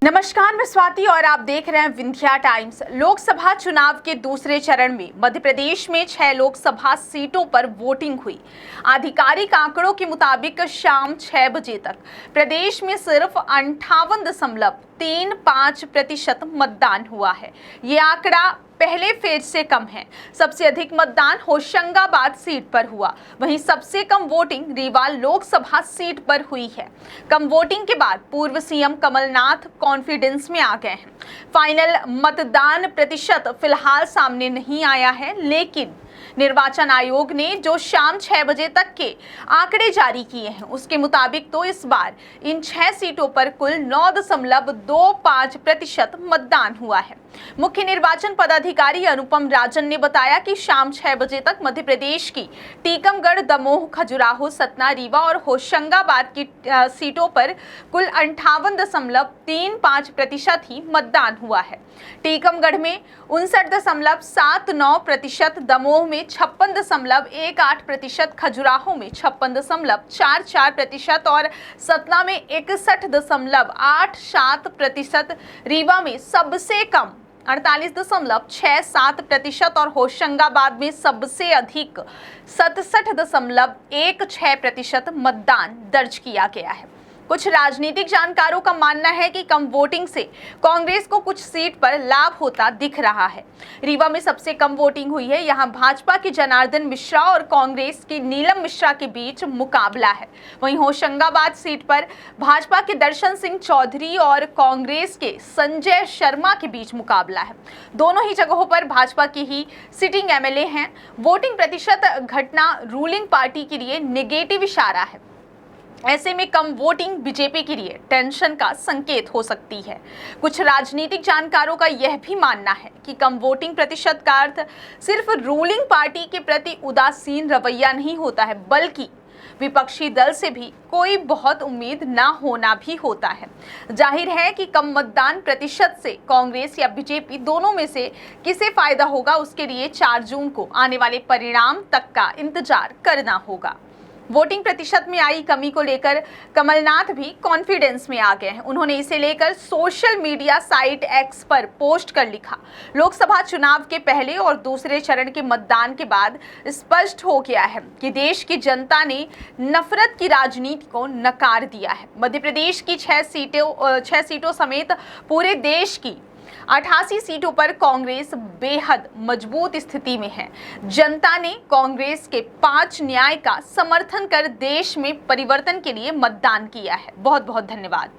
नमस्कार, मैं स्वाति और आप देख रहे हैं विंध्या टाइम्स। लोकसभा चुनाव के दूसरे चरण में मध्य प्रदेश में 6 लोकसभा सीटों पर वोटिंग हुई। आधिकारिक आंकड़ों के मुताबिक शाम 6 बजे तक प्रदेश में सिर्फ 58.35% मतदान हुआ है। ये आंकड़ा पहले फेज से कम है। सबसे अधिक मतदान होशंगाबाद सीट पर हुआ, वहीं सबसे कम वोटिंग रीवा लोकसभा सीट पर हुई है। कम वोटिंग के बाद पूर्व सीएम कमलनाथ कॉन्फिडेंस में आ गए हैं। फाइनल मतदान प्रतिशत फिलहाल सामने नहीं आया है, लेकिन निर्वाचन आयोग ने जो शाम 6 बजे तक के आंकड़े जारी किए हैं उसके मुताबिक तो इस बार इन 6 सीटों पर कुल 9.25% मतदान हुआ है। मुख्य निर्वाचन पदाधिकारी अनुपम राजन ने बताया कि शाम 6 बजे तक मध्य प्रदेश की टीकमगढ़, दमोह, खजुराहो, सतना, रीवा और होशंगाबाद की सीटों पर कुल 58.35% ही मतदान हुआ है। टीकमगढ़ में 59.79%, दमोह में 56.18%, खजुराहो में 56.44% और सतना में 61.87%, रीवा में सबसे कम 48.67% और होशंगाबाद में सबसे अधिक 67.16% मतदान दर्ज किया गया है। कुछ राजनीतिक जानकारों का मानना है कि कम वोटिंग से कांग्रेस को कुछ सीट पर लाभ होता दिख रहा है। रीवा में सबसे कम वोटिंग हुई है। यहां भाजपा के जनार्दन मिश्रा और कांग्रेस की नीलम मिश्रा के बीच मुकाबला है। वहीं होशंगाबाद सीट पर भाजपा के दर्शन सिंह चौधरी और कांग्रेस के संजय शर्मा के बीच मुकाबला है। दोनों ही जगहों पर भाजपा के ही सिटिंग एमएलए हैं। वोटिंग प्रतिशत घटना रूलिंग पार्टी के लिए नेगेटिव इशारा है। ऐसे में कम वोटिंग बीजेपी के लिए टेंशन का संकेत हो सकती है। कुछ राजनीतिक जानकारों का यह भी मानना है कि कम वोटिंग प्रतिशत का अर्थ सिर्फ रूलिंग पार्टी के प्रति उदासीन रवैया नहीं होता है, बल्कि विपक्षी दल से भी कोई बहुत उम्मीद ना होना भी होता है। जाहिर है कि कम मतदान प्रतिशत से कांग्रेस या बीजेपी दोनों में से किसे फायदा होगा, उसके लिए 4 जून को आने वाले परिणाम तक का इंतजार करना होगा। वोटिंग प्रतिशत में आई कमी को लेकर कमलनाथ भी कॉन्फिडेंस में आ गए हैं। उन्होंने इसे लेकर सोशल मीडिया साइट एक्स पर पोस्ट कर लिखा, लोकसभा चुनाव के पहले और दूसरे चरण के मतदान के बाद स्पष्ट हो गया है कि देश की जनता ने नफरत की राजनीति को नकार दिया है। मध्य प्रदेश की 6 सीटों समेत पूरे देश की 88 सीटों पर कांग्रेस बेहद मजबूत स्थिति में है। जनता ने कांग्रेस के 5 न्याय का समर्थन कर देश में परिवर्तन के लिए मतदान किया है। बहुत बहुत धन्यवाद।